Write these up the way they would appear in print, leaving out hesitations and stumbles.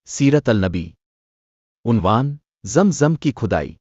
सीरत अल-नबी। उन्वान ज़म-ज़म की खुदाई।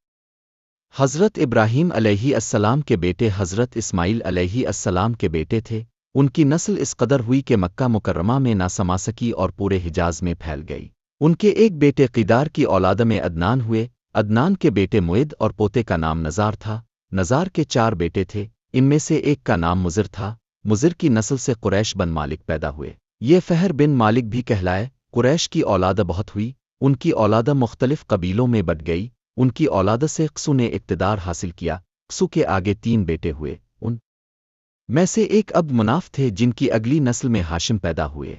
हज़रत इब्राहीम अलैहिस्सलाम के बेटे हज़रत इस्माईल अलैहिस्सलाम के बेटे थे। उनकी नस्ल इस कदर हुई कि मक्का मुकर्रमा में ना समा सकी और पूरे हिजाज में फैल गई। उनके एक बेटे क़िदार की औलाद में अदनान हुए। अदनान के बेटे मुइद और पोते का नाम नज़ार था। नज़ार के 4 बेटे थे, इनमें से एक का नाम मुज़िर था। मुज़िर की नस्ल से कुरैश बन मालिक पैदा हुए। ये फ़हर बिन मालिक भी कहलाए। कुरैश की औलाद बहुत हुई, उनकी औलाद मुख्तलिफ कबीलों में बट गई। उनकी औलाद से क़सू ने इक़्तिदार हासिल किया। क़सू के आगे 3 बेटे हुए, उन में से एक अब्द मुनाफ थे, जिनकी अगली नस्ल में हाशिम पैदा हुए।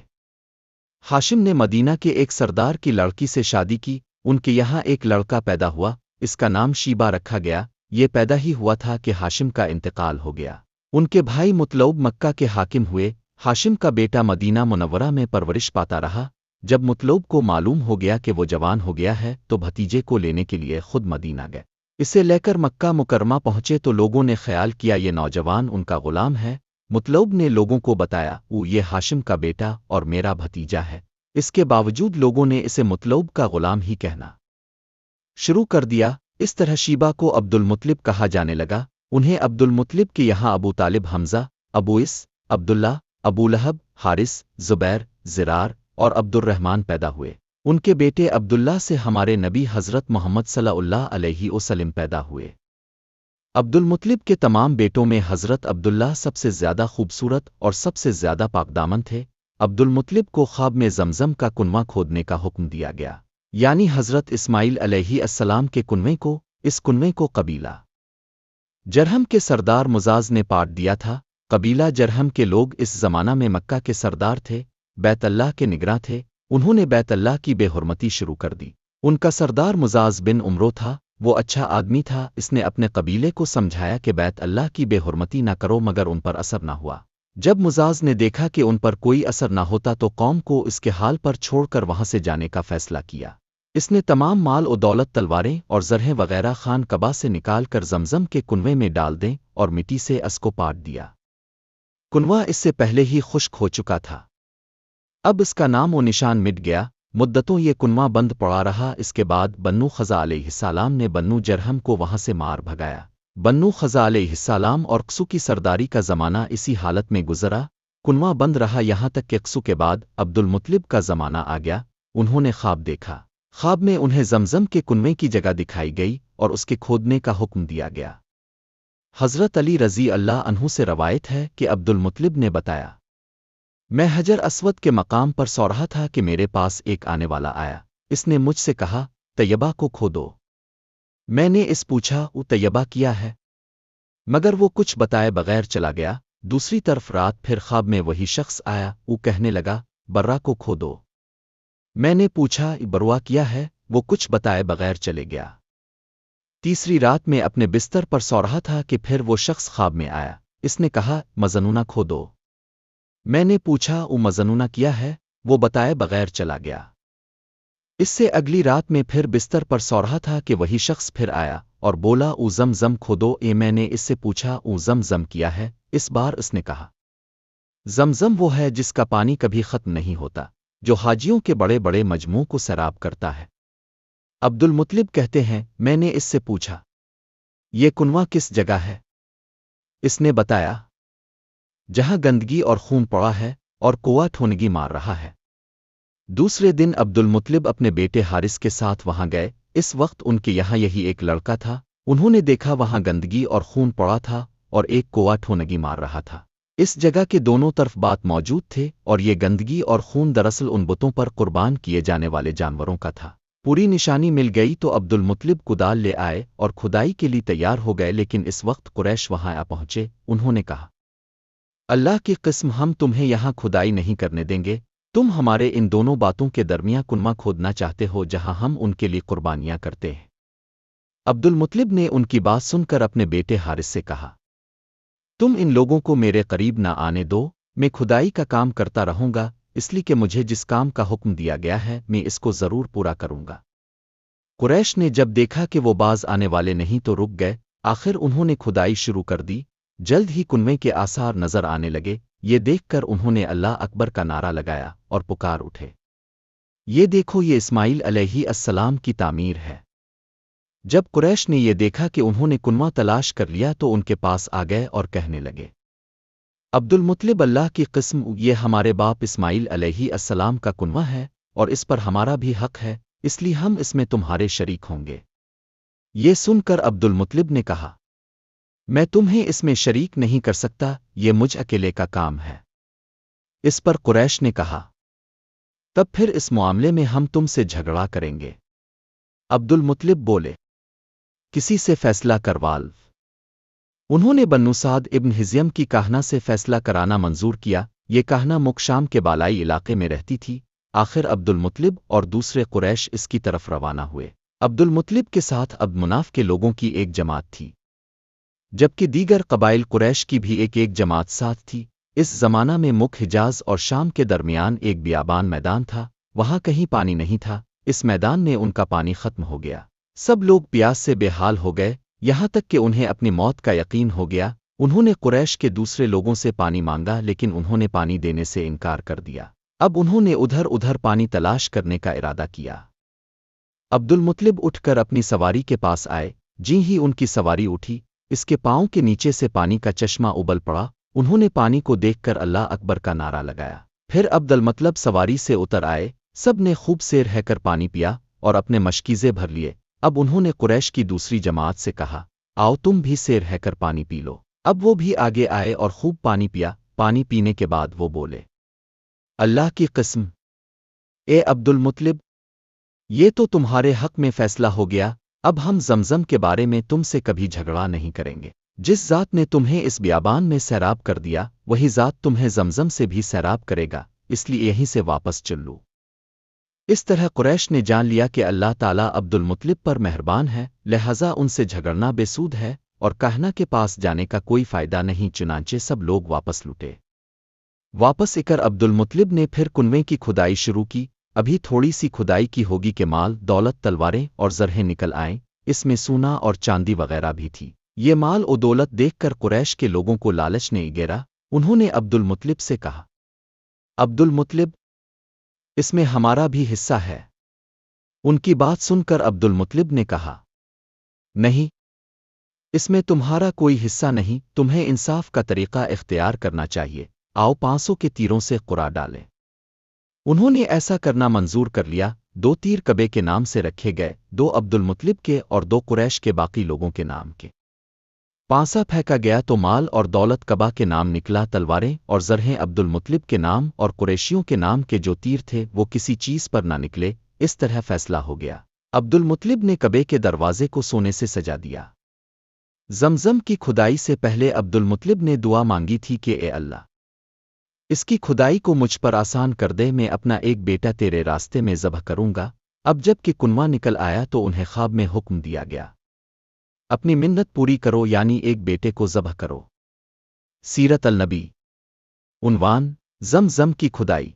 हाशिम ने मदीना के एक सरदार की लड़की से शादी की। उनके यहाँ एक लड़का पैदा हुआ, इसका नाम शीबा रखा गया। ये पैदा ही हुआ था कि हाशिम का इंतकाल हो गया। उनके भाई मुतलौब मक्का के हाकिम हुए। हाशिम का बेटा मदीना मुनव्वरा में परवरिश पाता रहा। जब मुतलौब को मालूम हो गया कि वो जवान हो गया है तो भतीजे को लेने के लिए खुद मदीना गए। इसे लेकर मक्का मुकरमा पहुंचे तो लोगों ने ख्याल किया ये नौजवान उनका गुलाम है। मुतलौब ने लोगों को बताया, ये हाशिम का बेटा और मेरा भतीजा है। इसके बावजूद लोगों ने इसे मुतलौब का गुलाम ही कहना शुरू कर दिया। इस तरह शीबा को अब्दुल मुत्तलिब कहा जाने लगा। उन्हें अब्दुल मुत्तलिब के यहाँ अबू तालिब, हमजा, अबू इस, अब्दुल्ला, अबू लहब, हारिस, ज़ुबैर, ज़िरार और अब्दुर्रहमान पैदा हुए। उनके बेटे अब्दुल्ला से हमारे नबी हज़रत मोहम्मद सल्लल्लाहु अलैहि वसल्लम पैदा हुए। अब्दुल मुत्तलिब के तमाम बेटों में हज़रत अब्दुल्ला सबसे ज़्यादा खूबसूरत और सबसे ज़्यादा पाकदामन थे। अब्दुल मुत्तलिब को ख्वाब में ज़मज़म का कुनवा खोदने का हुक्म दिया गया, यानी हज़रत इस्माईल अलैहिस्सलाम के कुनवे को। इस कुनवे को कबीला जरहम के सरदार मुजाज ने पाट दिया था। कबीला जरहम के लोग इस ज़माना में मक्का के सरदार थे, बैत अल्लाह के निगरां थे। उन्होंने बैत अल्लाह की बेहुरमती शुरू कर दी। उनका सरदार मुजाज बिन उम्रो था। वो अच्छा आदमी था। इसने अपने कबीले को समझाया कि बैत अल्लाह की बेहुरमती न करो, मगर उन पर असर न हुआ। जब मुजाज ने देखा कि उन पर कोई असर न होता तो कौम को इसके हाल पर छोड़कर वहां से जाने का फैसला किया। इसने तमाम माल और दौलत, तलवारें और ज़रहें वगैरह खान कबा से निकाल कर ज़मज़म के कुनवे में डाल दें और मिट्टी से इसको पाट दिया। कुनवा इससे पहले ही खुश्क हो चुका था, अब इसका नाम व निशान मिट गया। मुद्दतों ये कुनवा बंद पड़ा रहा। इसके बाद बन्नू ख़ज़ा अलैहिस्सलाम ने बन्नू जरहम को वहां से मार भगाया। बन्नू ख़ज़ा अलैहिस्सलाम और क़सू की सरदारी का ज़माना इसी हालत में गुज़रा। कुनवा बंद रहा यहाँ तक कि क़सू के बाद अब्दुल मुत्तलिब का ज़माना आ गया। उन्होंने ख्वाब देखा। ख्वाब में उन्हें ज़मज़म के कुनवे की जगह दिखाई गई और उसके खोदने का हुक्म दिया गया। हज़रत अली रज़ी अल्लाह अन्हु से रवायत है कि अब्दुल मुत्तलिब ने बताया, मैं हजर अस्वद के मकाम पर सो रहा था कि मेरे पास एक आने वाला आया। इसने मुझसे कहा, तैयबा को खोदो। मैंने इस पूछा, वो तैयबा किया है? मगर वो कुछ बताए बगैर चला गया। दूसरी तरफ रात फिर ख्वाब में वही शख्स आया। वो कहने लगा, बर्रा को खोदो। मैंने पूछा, बरवा किया है? वो कुछ बताए बगैर चले गया। तीसरी रात में अपने बिस्तर पर सो रहा था कि फिर वो शख्स ख्वाब में आया। इसने कहा, मजनूना खोदो। मैंने पूछा, वो मजनूना किया है? वो बताए बगैर चला गया। इससे अगली रात में फिर बिस्तर पर सो रहा था कि वही शख्स फिर आया और बोला, ऊ ज़म-ज़म खोदो। मैंने इससे पूछा, ऊ ज़म-ज़म किया है? इस बार इसने कहा, ज़म-ज़म वो है जिसका पानी कभी ख़त्म नहीं होता, जो हाजियों के बड़े बड़े मजमू को सैराब करता है। अब्दुल मुत्तलिब कहते हैं, मैंने इससे पूछा, ये कुनवा किस जगह है? इसने बताया, जहां गंदगी और खून पड़ा है और कुआं ठोनगी मार रहा है। दूसरे दिन अब्दुल मुत्तलिब अपने बेटे हारिस के साथ वहां गए। इस वक्त उनके यहाँ यही एक लड़का था। उन्होंने देखा वहां गंदगी और खून पड़ा था और एक कुआं ठोनगी मार रहा था। इस जगह के दोनों तरफ बात मौजूद थे और ये गंदगी और खून दरअसल उन बुतों पर कुर्बान किए जाने वाले जानवरों का था। पूरी निशानी मिल गई तो अब्दुल मुत्तलिब कुदाल ले आए और खुदाई के लिए तैयार हो गए। लेकिन इस वक्त कुरैश वहां आ पहुंचे। उन्होंने कहा, अल्लाह की कसम, हम तुम्हें यहाँ खुदाई नहीं करने देंगे। तुम हमारे इन दोनों बातों के दरमियां कुनवा खोदना चाहते हो जहां हम उनके लिए कुर्बानियां करते हैं। अब्दुल मुत्तलिब ने उनकी बात सुनकर अपने बेटे हारिस से कहा, तुम इन लोगों को मेरे करीब ना आने दो। मैं खुदाई का काम करता रहूंगा, इसलिए कि मुझे जिस काम का हुक्म दिया गया है मैं इसको जरूर पूरा करूंगा। कुरैश ने जब देखा कि वो बाज आने वाले नहीं तो रुक गए। आखिर उन्होंने खुदाई शुरू कर दी। जल्द ही कुनवे के आसार नजर आने लगे। ये देखकर उन्होंने अल्लाह अकबर का नारा लगाया और पुकार उठे। یہ دیکھو یہ اسماعیل علیہ السلام کی تعمیر ہے۔ جب قریش نے یہ دیکھا کہ انہوں نے کنواں تلاش کر لیا تو ان کے پاس آ گئے اور کہنے لگے، عبد المطلب اللہ کی قسم، یہ ہمارے باپ اسماعیل علیہ السلام کا کنواں ہے اور اس پر ہمارا بھی حق ہے، اس لیے ہم اس میں تمہارے شریک ہوں گے۔ یہ سن کر عبد المطلب نے کہا، میں تمہیں اس میں شریک نہیں کر سکتا، یہ مجھ اکیلے کا کام ہے۔ اس پر قریش نے کہا، تب پھر اس معاملے میں ہم تم سے جھگڑا کریں گے۔ عبد المطلب بولے، کسی سے فیصلہ کروال۔ انہوں نے بنو سعد ابن حزیم کی کاہنا سے فیصلہ کرانا منظور کیا۔ یہ کاہنا مکشام کے بالائی علاقے میں رہتی تھی۔ آخر عبد المطلب اور دوسرے قریش اس کی طرف روانہ ہوئے۔ عبد المطلب کے ساتھ عبد مناف کے لوگوں کی ایک جماعت تھی، جبکہ دیگر قبائل قریش کی بھی ایک جماعت ساتھ تھی۔ اس زمانہ میں مکھ حجاز اور شام کے درمیان ایک بیابان میدان تھا، وہاں کہیں پانی نہیں تھا۔ اس میدان میں ان کا پانی ختم ہو گیا۔ سب لوگ پیاس سے بے حال ہو گئے، یہاں تک کہ انہیں اپنی موت کا یقین ہو گیا۔ انہوں نے قریش کے دوسرے لوگوں سے پانی مانگا لیکن انہوں نے پانی دینے سے انکار کر دیا۔ اب انہوں نے ادھر ادھر پانی تلاش کرنے کا ارادہ کیا۔ عبد المطلب اٹھ کر اپنی سواری کے پاس آئے، جی ہی ان کی سواری اٹھی، اس کے پاؤں کے نیچے سے پانی کا چشمہ ابل پڑا۔ انہوں نے پانی کو دیکھ کر اللہ اکبر کا نعرہ لگایا۔ پھر عبد المطلب سواری سے اتر آئے، سب نے خوب سیر ہے کر پانی پیا اور اپنے مشکیزے بھر لیے۔ اب انہوں نے قریش کی دوسری جماعت سے کہا، آؤ تم بھی سیر ہے کر پانی پی لو۔ اب وہ بھی آگے آئے اور خوب پانی پیا۔ پانی پینے کے بعد وہ بولے، اللہ کی قسم، اے عبد المطلب، یہ تو تمہارے حق میں فیصلہ ہو گیا، اب ہم زمزم کے بارے میں تم سے کبھی جھگڑا نہیں کریں گے۔ جس ذات نے تمہیں اس بیابان میں سیراب کر دیا، وہی ذات تمہیں زمزم سے بھی سیراب کرے گا، اس لیے یہیں سے واپس چل لو۔ اس طرح قریش نے جان لیا کہ اللہ تعالیٰ عبد المطلب پر مہربان ہے، لہذا ان سے جھگڑنا بے سود ہے اور کاہنا کے پاس جانے کا کوئی فائدہ نہیں، چنانچہ سب لوگ واپس لوٹے۔ واپس اکر عبد المطلب نے پھر کنویں کی کھدائی شروع کی۔ ابھی تھوڑی سی کھدائی کی ہوگی کہ مال، دولت، تلواریں اور زرہیں نکل آئیں، اس میں سونا اور چاندی وغیرہ بھی تھی۔ یہ مال و دولت دیکھ کر قریش کے لوگوں کو لالچ نے گھیرا۔ انہوں نے عبد المطلب سے کہا، عبد المطلب، اس میں ہمارا بھی حصہ ہے۔ ان کی بات سن کر عبد المطلب نے کہا، نہیں، اس میں تمہارا کوئی حصہ نہیں، تمہیں انصاف کا طریقہ اختیار کرنا چاہیے، آؤ 500 کے تیروں سے قرعہ ڈالیں۔ انہوں نے ایسا کرنا منظور کر لیا۔ 2 تیر کعبے کے نام سے رکھے گئے، 2 عبد المطلب کے اور 2 قریش کے باقی لوگوں کے نام کے۔ پانسا پھینکا گیا تو مال اور دولت کعبہ کے نام نکلا، تلواریں اور زرہیں عبد المطلب کے نام اور قریشیوں کے نام کے جو تیر تھے وہ کسی چیز پر نہ نکلے۔ اس طرح فیصلہ ہو گیا۔ عبد المطلب نے کعبے کے دروازے کو سونے سے سجا دیا۔ زمزم کی کھدائی سے پہلے عبد المطلب نے دعا مانگی تھی کہ اے اللہ، اس کی کھدائی کو مجھ پر آسان کر دے، میں اپنا ایک بیٹا تیرے راستے میں ذبح کروں گا۔ اب جب کہ کنواں نکل آیا تو انہیں خواب میں حکم دیا گیا، اپنی منت پوری کرو، یعنی ایک بیٹے کو ذبح کرو۔ سیرت النبی۔ عنوان: زمزم کی کھدائی۔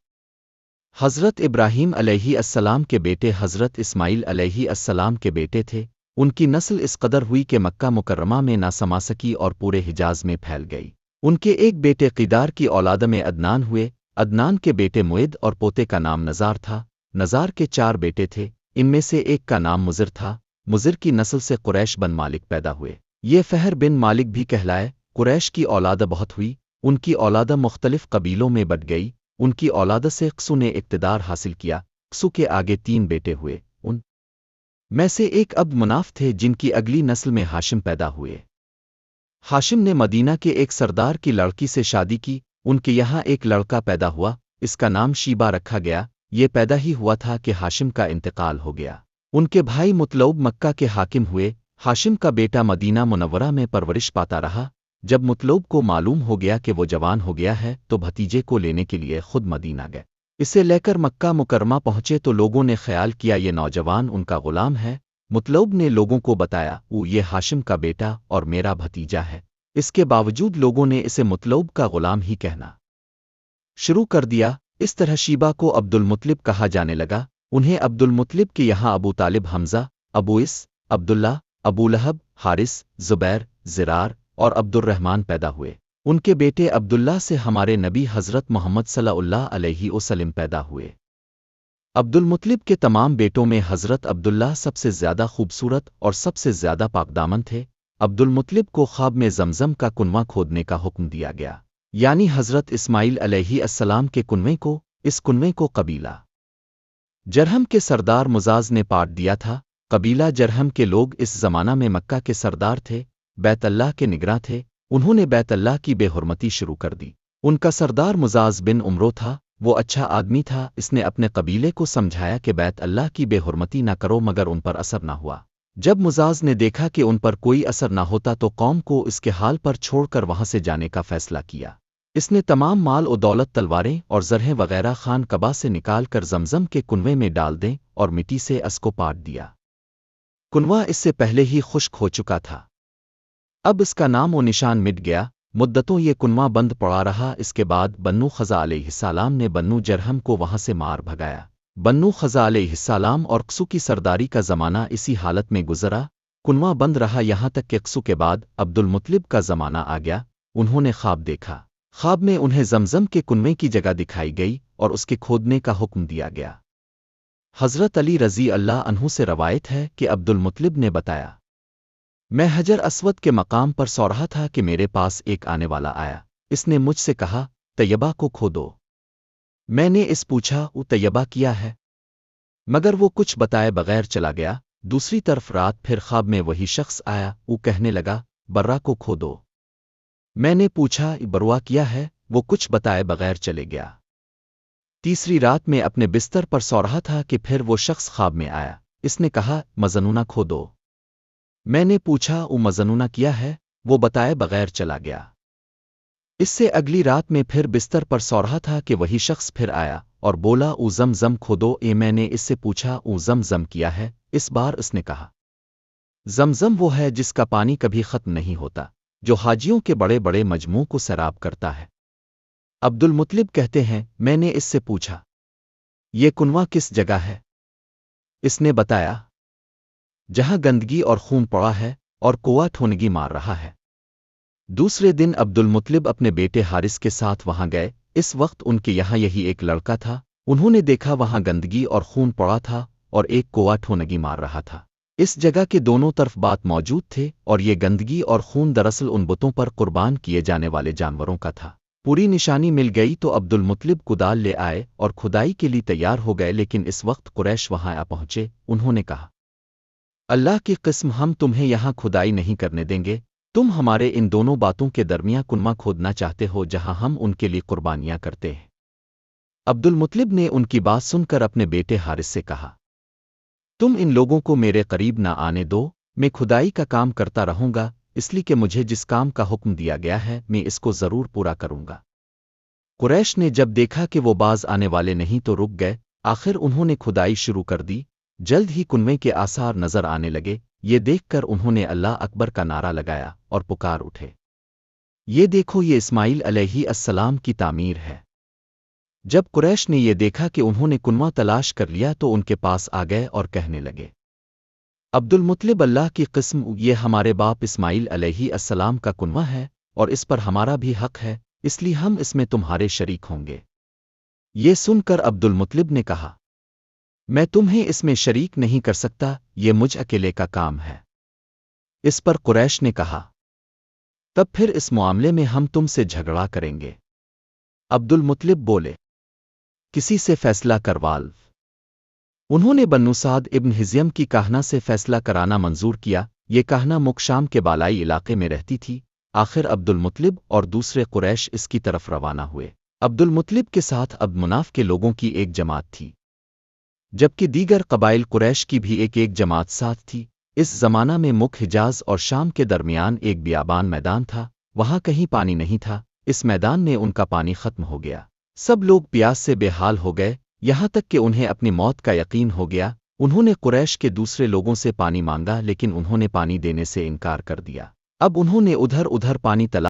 حضرت ابراہیم علیہ السلام کے بیٹے حضرت اسماعیل علیہ السلام کے بیٹے تھے۔ ان کی نسل اس قدر ہوئی کہ مکہ مکرمہ میں نہ سما سکی اور پورے حجاز میں پھیل گئی۔ ان کے ایک بیٹے قیدار کی اولاد میں عدنان ہوئے، عدنان کے بیٹے معد اور پوتے کا نام نزار تھا۔ نزار کے 4 بیٹے تھے، ان میں سے ایک کا نام مضر تھا۔ مضر کی نسل سے قریش بن مالک پیدا ہوئے، یہ فہر بن مالک بھی کہلائے۔ قریش کی اولاد بہت ہوئی، ان کی اولاد مختلف قبیلوں میں بٹ گئی۔ ان کی اولاد سے قسو نے اقتدار حاصل کیا۔ قسو کے آگے 3 بیٹے ہوئے، ان میں سے ایک عبد مناف تھے، جن کی اگلی نسل میں ہاشم پیدا ہوئے۔ ہاشم نے مدینہ کے ایک سردار کی لڑکی سے شادی کی، ان کے یہاں ایک لڑکا پیدا ہوا، اس کا نام شیبہ رکھا گیا۔ یہ پیدا ہی ہوا تھا کہ ہاشم کا انتقال ہو گیا۔ ان کے بھائی مطلوب مکہ کے حاکم ہوئے۔ ہاشم کا بیٹا مدینہ منورہ میں پرورش پاتا رہا۔ جب مطلوب کو معلوم ہو گیا کہ وہ جوان ہو گیا ہے تو بھتیجے کو لینے کے لیے خود مدینہ گئے۔ اسے لے کر مکہ مکرمہ پہنچے تو لوگوں نے خیال کیا یہ نوجوان ان کا غلام ہے۔ مطلوب نے لوگوں کو بتایا، یہ ہاشم کا بیٹا اور میرا بھتیجا ہے۔ اس کے باوجود لوگوں نے اسے مطلوب کا غلام ہی کہنا شروع کر دیا۔ اس طرح شیبہ کو عبد المطلب کہا جانے لگا۔ انہیں عبد المطلب کے یہاں ابو طالب، حمزہ، ابو اس، عبداللہ، ابو لہب، حارث، زبیر، زرار اور عبد الرحمن پیدا ہوئے۔ ان کے بیٹے عبداللہ سے ہمارے نبی حضرت محمد صلی اللہ علیہ وسلم پیدا ہوئے۔ अब्दुल मुत्तलिब के तमाम बेटों में हज़रत अब्दुल्ला सबसे ज़्यादा खूबसूरत और सबसे ज़्यादा पाकदामन थे। अब्दुल मुत्तलिब को ख्वाब में जमजम का कुनवा खोदने का हुक्म दिया गया, यानी हज़रत इस्माइल अलैहिस्सलाम के कुनवे को। इस कुनवे को कबीला जरहम के सरदार मुजाज ने पाट दिया था। कबीला जरहम के लोग इस ज़माना में मक्का के सरदार थे, बैत अल्लाह के निगरां थे। उन्होंने बैत अल्लाह की बेहुरमती शुरू कर दी। उनका सरदार मुजाज बिन उम्रो था। वो अच्छा आदमी था। इसने अपने कबीले को समझाया कि बैत अल्लाह की बेहुरमती न करो, मगर उन पर असर न हुआ। जब मुजाज ने देखा कि उन पर कोई असर न होता तो कौम को इसके हाल पर छोड़कर वहां से जाने का फैसला किया। इसने तमाम माल और दौलत, तलवारें और जरहें वगैरह खान कबा से निकाल कर जमजम के कुनवे में डाल दें और मिट्टी से इसको पाट दिया। कुनवा इससे पहले ही खुश्क हो चुका था। अब इसका नाम व निशान मिट गया। मुद्दतों ये कुनवा बंद पड़ा रहा। इसके बाद बन्नू खज़ा अलैहिस्सलाम ने बन्नू जरहम को वहां से मार भगाया। बन्नू खज़ा अलैहिस्सलाम और क़सू की सरदारी का ज़माना इसी हालत में गुजरा। कुनवा बंद रहा यहाँ तक कि क़सू के बाद अब्दुल मुत्तलिब का ज़माना आ गया। उन्होंने ख्वाब देखा। ख्वाब में उन्हें जमजम के कुनवे की जगह दिखाई गई और उसके खोदने का हुक्म दिया गया। हज़रत अली रज़ी अल्लाह अन्हु से रवायत है कि अब्दुल मुत्तलिब ने बताया, मैं हजर अस्वद के मकाम पर सो रहा था कि मेरे पास एक आने वाला आया। इसने मुझसे कहा, तैयबा को खोदो। मैंने इस पूछा, वो तैयबा किया है? मगर वो कुछ बताए बगैर चला गया। दूसरी तरफ रात फिर ख्वाब में वही शख्स आया। वो कहने लगा, बर्रा को खोदो। मैंने पूछा, बरुआ किया है? वो कुछ बताए बगैर चले गया। तीसरी रात में अपने बिस्तर पर सो रहा था कि फिर वो शख्स ख्वाब में आया। इसने कहा, मजनूना खोदो। मैंने पूछा, वो मजनूना किया है? वो बताए बगैर चला गया। इससे अगली रात में फिर बिस्तर पर सो रहा था कि वही शख्स फिर आया और बोला, ऊ जमजम खोदो। मैंने इससे पूछा, ऊ जमजम किया है? इस बार उसने कहा, जमजम वो है जिसका पानी कभी खत्म नहीं होता, जो हाजियों के बड़े बड़े मजमू को सैराब करता है। अब्दुल मुत्तलिब कहते हैं, मैंने इससे पूछा, ये कुनवा किस जगह है? इसने बताया, जहां गंदगी और खून पड़ा है और कुआं ठोनगी मार रहा है। दूसरे दिन अब्दुल मुत्तलिब अपने बेटे हारिस के साथ वहां गए। इस वक्त उनके यहाँ यही एक लड़का था। उन्होंने देखा वहां गंदगी और खून पड़ा था और एक कुआं ठोनगी मार रहा था। इस जगह के दोनों तरफ बात मौजूद थे और ये गंदगी और खून दरअसल उन बुतों पर कुर्बान किए जाने वाले जानवरों का था। पूरी निशानी मिल गई तो अब्दुल मुत्तलिब कुदाल ले आए और खुदाई के लिए तैयार हो गए। लेकिन इस वक्त कुरैश वहां आ पहुंचे। उन्होंने कहा, अल्लाह की कसम, हम तुम्हें यहाँ खुदाई नहीं करने देंगे। तुम हमारे इन दोनों बातों के दरमियां कुनवा खोदना चाहते हो जहां हम उनके लिए कुर्बानियां करते हैं। अब्दुल मुत्तलिब ने उनकी बात सुनकर अपने बेटे हारिस से कहा, तुम इन लोगों को मेरे करीब ना आने दो। मैं खुदाई का काम करता रहूंगा, इसलिए कि मुझे जिस काम का हुक्म दिया गया है मैं इसको जरूर पूरा करूंगा। कुरैश ने जब देखा कि वो बाज आने वाले नहीं तो रुक गए। आखिर उन्होंने खुदाई शुरू कर दी। जल्द ही कुनवे के आसार नजर आने लगे। ये देखकर उन्होंने अल्लाह अकबर का नारा लगाया और पुकार उठे, ये देखो, ये इस्माइल अलैहिस्सलाम की तामीर है। जब कुरैश ने ये देखा कि उन्होंने कुनवा तलाश कर लिया तो उनके पास आ गए और कहने लगे, अब्दुल मुत्तलिब, अल्लाह की कसम, ये हमारे बाप इस्माइल अलैहिस्सलाम का कुनवा है और इस पर हमारा भी हक है, इसलिए हम इसमें तुम्हारे शरीक होंगे। ये सुनकर अब्दुल मुत्तलिब ने कहा, मैं तुम्हें इसमें शरीक नहीं कर सकता, ये मुझ अकेले का काम है। इस पर कुरैश ने कहा, तब फिर इस मामले में हम तुमसे झगड़ा करेंगे। अब्दुल मुत्तलिब बोले, किसी से फैसला करवाल। उन्होंने बन्नू साद इब्न हिज़्यम की कहना से फैसला कराना मंजूर किया। ये कहना मुकशाम के बालाई इलाके में रहती थी। आखिर अब्दुल मुत्तलिब और दूसरे कुरैश इसकी तरफ रवाना हुए। अब्दुल मुत्तलिब के साथ अब मुनाफ के लोगों की एक जमात थी, जबकि दीगर कबाइल कुरैश की भी एक जमात साथ थी। इस जमाना में मुख हिजाज और शाम के दरमियान एक बियाबान मैदान था। वहां कहीं पानी नहीं था। इस मैदान में उनका पानी खत्म हो गया। सब लोग प्यास से बेहाल हो गए, यहाँ तक कि उन्हें अपनी मौत का यकीन हो गया। उन्होंने कुरैश के दूसरे लोगों से पानी मांगा, लेकिन उन्होंने पानी देने से इनकार कर दिया। अब उन्होंने उधर उधर पानी तलाश